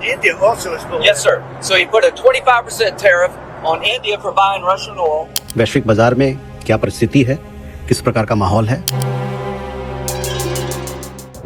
India also is below. Yes, sir. So he put a 25% tariff on India for buying Russian oil. वैश्विक बाजार में क्या परिस्थिति है, किस प्रकार का माहौल है?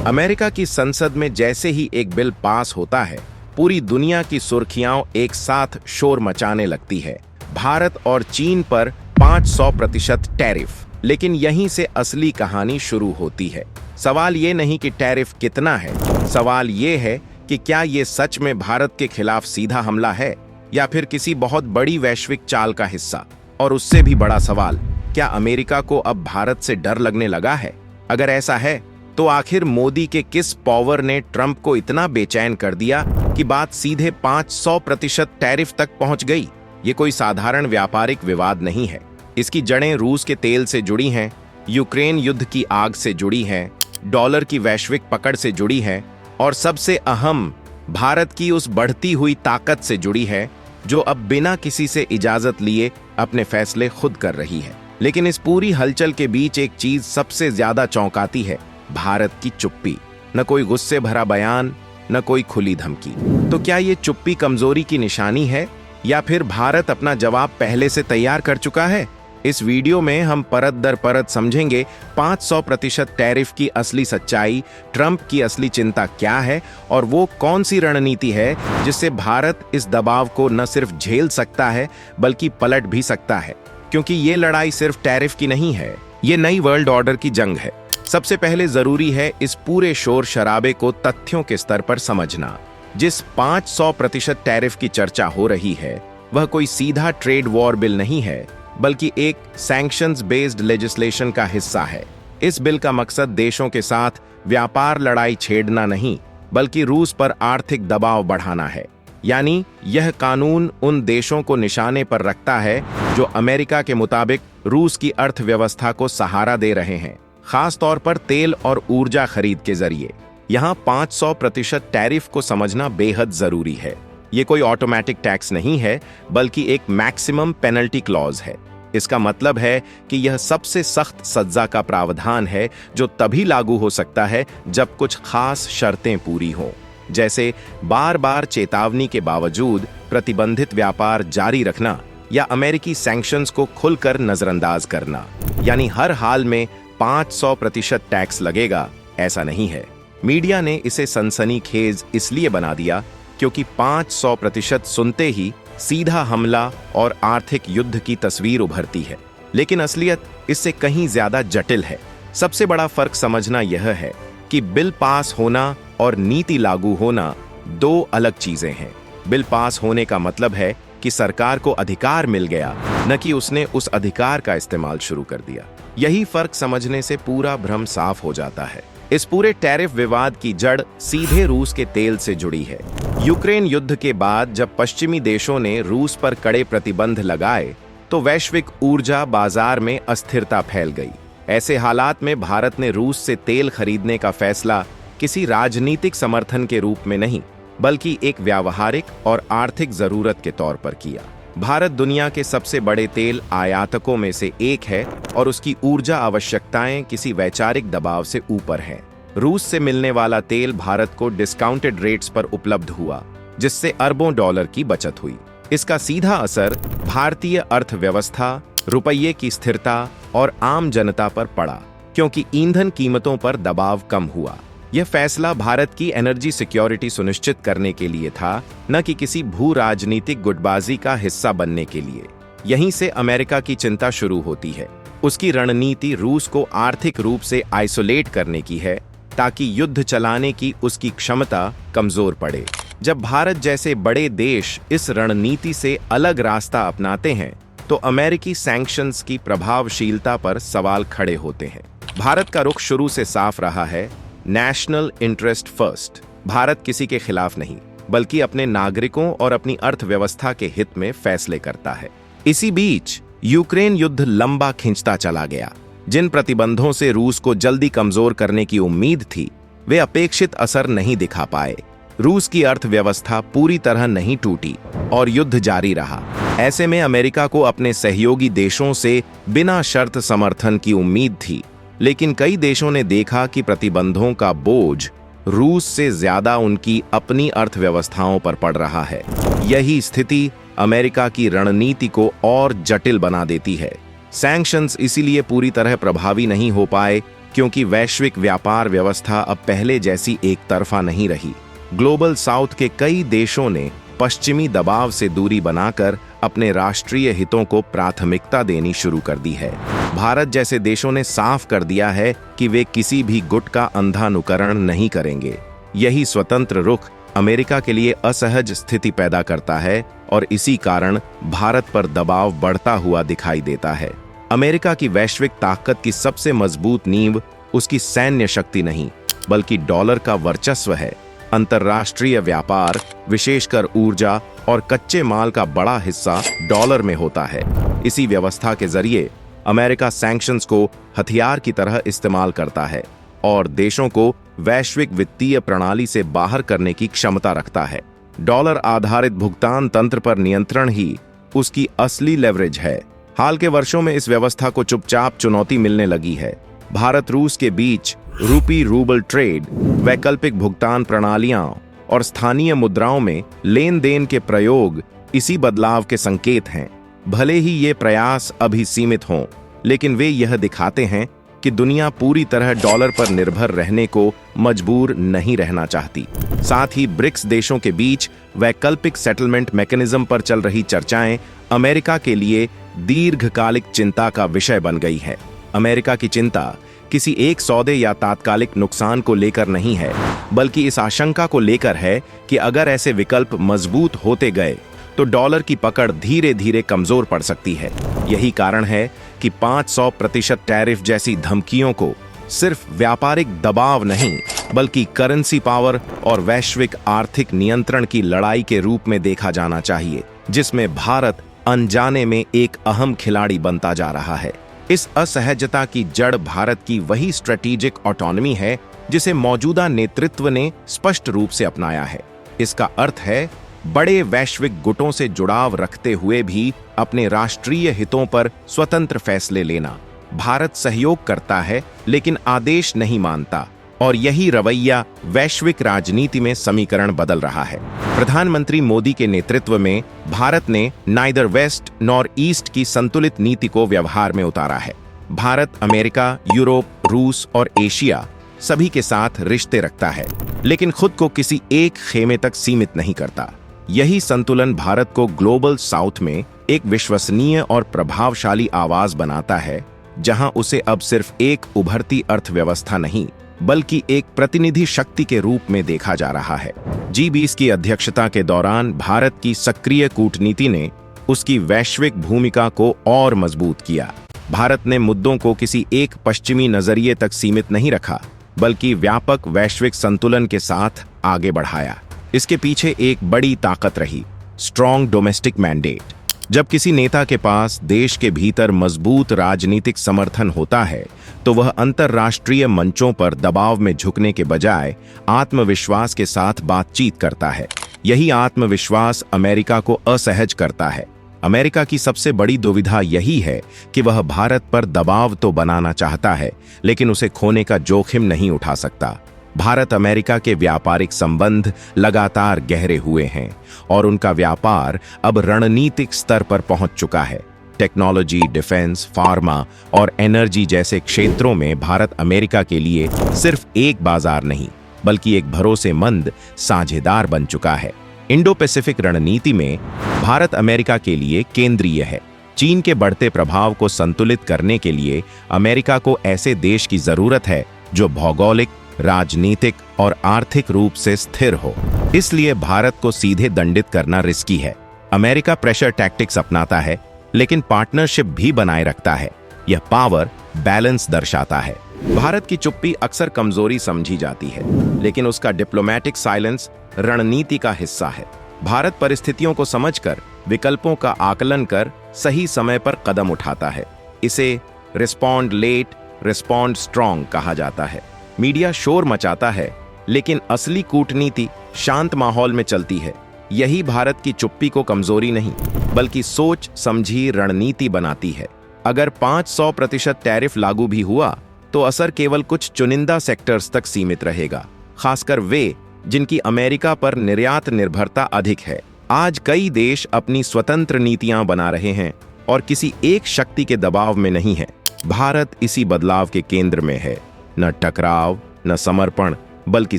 अमेरिका की संसद में जैसे ही एक बिल पास होता है, पूरी दुनिया की सुर्खियां एक साथ शोर मचाने लगती है। भारत और चीन पर 500% टैरिफ। लेकिन यहीं से असली कहानी शुरू होती है। सवाल ये नहीं कि टैरिफ कितना है, सवाल ये है कि क्या ये सच में भारत के खिलाफ सीधा हमला है या फिर किसी बहुत बड़ी वैश्विक चाल का हिस्सा। और उससे भी बड़ा सवाल, क्या अमेरिका को अब भारत से डर लगने लगा है? अगर ऐसा है तो आखिर मोदी के किस पावर ने ट्रंप को इतना बेचैन कर दिया कि बात सीधे 500% टैरिफ तक पहुंच गई? ये कोई साधारण व्यापारिक विवाद नहीं है। इसकी जड़ें रूस के तेल से जुड़ी हैं, यूक्रेन युद्ध की आग से जुड़ी हैं, डॉलर की वैश्विक पकड़ से जुड़ी हैं और सबसे अहम, भारत की उस बढ़ती हुई ताकत से जुड़ी है जो अब बिना किसी से इजाजत लिए अपने फैसले खुद कर रही है। लेकिन इस पूरी हलचल के बीच एक चीज सबसे ज्यादा चौंकाती है, भारत की चुप्पी। न कोई गुस्से भरा बयान, न कोई खुली धमकी। तो क्या ये चुप्पी कमजोरी की निशानी है या फिर भारत अपना जवाब पहले से तैयार कर चुका है? इस वीडियो में हम परत दर परत समझेंगे 500% टैरिफ की असली सच्चाई, ट्रंप की असली चिंता क्या है और वो कौन सी रणनीति है जिससे भारत इस दबाव को न सिर्फ झेल सकता है बल्कि पलट भी सकता है। क्योंकि ये लड़ाई सिर्फ टैरिफ की नहीं है, ये नई वर्ल्ड ऑर्डर की जंग है। सबसे पहले जरूरी है इस पूरे शोर शराबे को तथ्यों के स्तर पर समझना। जिस 500% टैरिफ की चर्चा हो रही है वह कोई सीधा ट्रेड वॉर बिल नहीं है, बल्कि एक सैंक्शंस बेस्ड लेजिस्लेशन का हिस्सा है। इस बिल का मकसद देशों के साथ व्यापार लड़ाई छेड़ना नहीं, बल्कि रूस पर आर्थिक दबाव बढ़ाना है। यानी यह कानून उन देशों को निशाने पर रखता है जो अमेरिका के मुताबिक रूस की अर्थव्यवस्था को सहारा दे रहे हैं, खास तौर पर तेल और ऊर्जा खरीद के जरिए। यहाँ 500% टैरिफ को समझना बेहद जरूरी है। ये कोई ऑटोमेटिक टैक्स नहीं है, बल्कि एक मैक्सिमम पेनल्टी क्लॉज है। इसका मतलब है कि यह सबसे सख्त सजा का प्रावधान है जो तभी लागू हो सकता है जब कुछ खास शर्तें पूरी हों, जैसे बार बार चेतावनी के बावजूद प्रतिबंधित व्यापार जारी रखना या अमेरिकी सैंक्शंस को खुलकर नजरअंदाज करना। यानी हर हाल में 500% टैक्स लगेगा, ऐसा नहीं है। मीडिया ने इसे सनसनीखेज इसलिए बना दिया क्योंकि 500% सुनते ही सीधा हमला और आर्थिक युद्ध की तस्वीर उभरती है। लेकिन असलियत इससे कहीं ज्यादा जटिल है। सबसे बड़ा फर्क समझना यह है कि बिल पास होना और नीति लागू होना दो अलग चीजें हैं। बिल पास होने का मतलब है कि सरकार को अधिकार मिल गया, न कि उसने उस अधिकार का इस्तेमाल शुरू कर दिया। यही फर्क समझने से पूरा भ्रम साफ हो जाता है। इस पूरे टैरिफ विवाद की जड़ सीधे रूस के तेल से जुड़ी है। यूक्रेन युद्ध के बाद जब पश्चिमी देशों ने रूस पर कड़े प्रतिबंध लगाए तो वैश्विक ऊर्जा बाजार में अस्थिरता फैल गई। ऐसे हालात में भारत ने रूस से तेल खरीदने का फैसला किसी राजनीतिक समर्थन के रूप में नहीं, बल्कि एक व्यावहारिक और आर्थिक जरूरत के तौर पर किया। भारत दुनिया के सबसे बड़े तेल आयातकों में से एक है और उसकी ऊर्जा आवश्यकताएं किसी वैचारिक दबाव से ऊपर हैं। रूस से मिलने वाला तेल भारत को डिस्काउंटेड रेट्स पर उपलब्ध हुआ, जिससे अरबों डॉलर की बचत हुई। इसका सीधा असर भारतीय अर्थव्यवस्था, रुपये की स्थिरता और आम जनता पर पड़ा, क्योंकि ईंधन कीमतों पर दबाव कम हुआ। यह फैसला भारत की एनर्जी सिक्योरिटी सुनिश्चित करने के लिए था, न कि किसी भू राजनीतिक गुटबाजी का हिस्सा बनने के लिए। यहीं से अमेरिका की चिंता शुरू होती है। उसकी रणनीति रूस को आर्थिक रूप से आइसोलेट करने की है, ताकि युद्ध चलाने की उसकी क्षमता कमजोर पड़े। जब भारत जैसे बड़े देश इस रणनीति से अलग रास्ता अपनाते हैं, तो अमेरिकी सैंक्शंस की प्रभावशीलता पर सवाल खड़े होते हैं। भारत का रुख शुरू से साफ रहा है, नेशनल इंटरेस्ट फर्स्ट। भारत किसी के खिलाफ नहीं, बल्कि अपने नागरिकों और अपनी अर्थव्यवस्था के हित में फैसले करता है। इसी बीच यूक्रेन युद्ध लंबा खिंचता चला गया। जिन प्रतिबंधों से रूस को जल्दी कमजोर करने की उम्मीद थी, वे अपेक्षित असर नहीं दिखा पाए। रूस की अर्थव्यवस्था पूरी तरह नहीं टूटी और युद्ध जारी रहा। ऐसे में अमेरिका को अपने सहयोगी देशों से बिना शर्त समर्थन की उम्मीद थी, लेकिन कई देशों ने देखा कि प्रतिबंधों का बोझ रूस से ज्यादा उनकी अपनी अर्थव्यवस्थाओं पर पड़ रहा है। यही स्थिति अमेरिका की रणनीति को और जटिल बना देती है। सैंक्शंस इसीलिए पूरी तरह प्रभावी नहीं हो पाए क्योंकि वैश्विक व्यापार व्यवस्था अब पहले जैसी एक तरफा नहीं रही। ग्लोबल साउथ के कई देशों ने पश्चिमी दबाव से दूरी बनाकर अपने राष्ट्रीय हितों को प्राथमिकता देनी शुरू कर दी है। भारत जैसे देशों ने साफ कर दिया है कि वे किसी भी गुट का अंधा अनुकरण नहीं करेंगे। यही स्वतंत्र रुख अमेरिका के लिए असहज स्थिति पैदा करता है और इसी कारण भारत पर दबाव बढ़ता हुआ दिखाई देता है। अमेरिका की वैश्विक ताकत की सबसे मजबूत नींव उसकी सैन्य शक्ति नहीं, बल्कि डॉलर का वर्चस्व है। अंतर्राष्ट्रीय व्यापार, विशेषकर ऊर्जा और कच्चे माल का बड़ा हिस्सा डॉलर में होता है। इसी व्यवस्था के जरिए अमेरिका सैंक्शंस को हथियार की तरह इस्तेमाल करता है और देशों को वैश्विक वित्तीय प्रणाली से बाहर करने की क्षमता रखता है। डॉलर आधारित भुगतान तंत्र पर नियंत्रण ही उसकी असली लेवरेज है। हाल के वर्षों में इस व्यवस्था को चुपचाप चुनौती मिलने लगी है। भारत रूस के बीच रूपी रूबल ट्रेड, वैकल्पिक भुगतान प्रणालियां और स्थानीय मुद्राओं में लेन देन के प्रयोग इसी बदलाव के संकेत हैं। भले ही ये प्रयास अभी सीमित हों, लेकिन वे यह दिखाते हैं कि दुनिया पूरी तरह डॉलर पर निर्भर रहने को मजबूर नहीं रहना चाहती। साथ ही ब्रिक्स देशों के बीच वैकल्पिक सेटलमेंट मैकेनिज्म पर चल रही चर्चाएं अमेरिका के लिए दीर्घकालिक चिंता का विषय बन गई है। अमेरिका की चिंता किसी एक सौदे या तात्कालिक नुकसान को लेकर नहीं है, बल्कि इस आशंका को लेकर है कि अगर ऐसे विकल्प मजबूत होते गए तो डॉलर की पकड़ धीरे धीरे कमजोर पड़ सकती है। यही कारण है कि 500% टैरिफ जैसी धमकियों को सिर्फ व्यापारिक दबाव नहीं, बल्कि करेंसी पावर और वैश्विक आर्थिक नियंत्रण की लड़ाई के रूप में देखा जाना चाहिए, जिसमें भारत अनजाने में एक अहम खिलाड़ी बनता जा रहा है। इस असहजता की जड़ भारत की वही स्ट्रेटेजिक ऑटोनॉमी है जिसे मौजूदा नेतृत्व ने स्पष्ट रूप से अपनाया है। इसका अर्थ है बड़े वैश्विक गुटों से जुड़ाव रखते हुए भी अपने राष्ट्रीय हितों पर स्वतंत्र फैसले लेना। भारत सहयोग करता है लेकिन आदेश नहीं मानता, और यही रवैया वैश्विक राजनीति में समीकरण बदल रहा है। प्रधानमंत्री मोदी के नेतृत्व में भारत ने नाइदर वेस्ट नॉर ईस्ट की संतुलित नीति को व्यवहार में उतारा है। भारत अमेरिका, यूरोप, रूस और एशिया सभी के साथ रिश्ते रखता है, लेकिन खुद को किसी एक खेमे तक सीमित नहीं करता। यही संतुलन भारत को ग्लोबल साउथ में एक विश्वसनीय और प्रभावशाली आवाज बनाता है, जहां उसे अब सिर्फ एक उभरती अर्थव्यवस्था नहीं, बल्कि एक प्रतिनिधि शक्ति के रूप में देखा जा रहा है। G20 की अध्यक्षता के दौरान भारत की सक्रिय कूटनीति ने उसकी वैश्विक भूमिका को और मजबूत किया। भारत ने मुद्दों को किसी एक पश्चिमी नजरिए तक सीमित नहीं रखा, बल्कि व्यापक वैश्विक संतुलन के साथ आगे बढ़ाया। इसके पीछे एक बड़ी ताकत रही, स्ट्रॉन्ग डोमेस्टिक मैंडेट। जब किसी नेता के पास देश के भीतर मजबूत राजनीतिक समर्थन होता है, तो वह अंतर्राष्ट्रीय मंचों पर दबाव में झुकने के बजाय आत्मविश्वास के साथ बातचीत करता है। यही आत्मविश्वास अमेरिका को असहज करता है। अमेरिका की सबसे बड़ी दुविधा यही है कि वह भारत पर दबाव तो बनाना चाहता है, लेकिन उसे खोने का जोखिम नहीं उठा सकता। भारत अमेरिका के व्यापारिक संबंध लगातार गहरे हुए हैं और उनका व्यापार अब रणनीतिक स्तर पर पहुंच चुका है। टेक्नोलॉजी, डिफेंस, फार्मा और एनर्जी जैसे क्षेत्रों में भारत अमेरिका के लिए सिर्फ एक बाजार नहीं, बल्कि एक भरोसेमंद साझेदार बन चुका है। इंडो पैसिफिक रणनीति में भारत अमेरिका के लिए केंद्रीय है। चीन के बढ़ते प्रभाव को संतुलित करने के लिए अमेरिका को ऐसे देश की जरूरत है जो भौगोलिक, राजनीतिक और आर्थिक रूप से स्थिर हो। इसलिए भारत को सीधे दंडित करना रिस्की है। अमेरिका प्रेशर टैक्टिक्स अपनाता है, लेकिन पार्टनरशिप भी बनाए रखता है। यह पावर बैलेंस दर्शाता है। भारत की चुप्पी अक्सर कमजोरी समझी जाती है, लेकिन उसका डिप्लोमैटिक साइलेंस रणनीति का हिस्सा है। भारत परिस्थितियों को समझकर विकल्पों का आकलन कर सही समय पर कदम उठाता है। इसे रिस्पॉन्ड लेट, रिस्पॉन्ड स्ट्रॉन्ग कहा जाता है। मीडिया शोर मचाता है, लेकिन असली कूटनीति शांत माहौल में चलती है। यही भारत की चुप्पी को कमजोरी नहीं, बल्कि सोच समझी रणनीति बनाती है। अगर 500% टैरिफ लागू भी हुआ, तो असर केवल कुछ चुनिंदा सेक्टर्स तक सीमित रहेगा। खासकर वे जिनकी अमेरिका पर निर्यात निर्भरता अधिक है। आज कई देश अपनी स्वतंत्र नीतियां बना रहे हैं और किसी एक शक्ति के दबाव में नहीं है। भारत इसी बदलाव के केंद्र में है, न टकराव, न समर्पण, बल्कि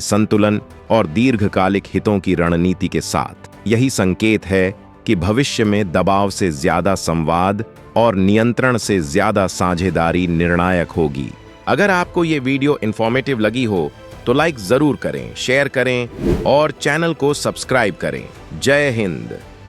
संतुलन और दीर्घकालिक हितों की रणनीति के साथ। यही संकेत है कि भविष्य में दबाव से ज्यादा संवाद और नियंत्रण से ज्यादा साझेदारी निर्णायक होगी। अगर आपको ये वीडियो इंफॉर्मेटिव लगी हो तो लाइक जरूर करें, शेयर करें और चैनल को सब्सक्राइब करें। जय हिंद।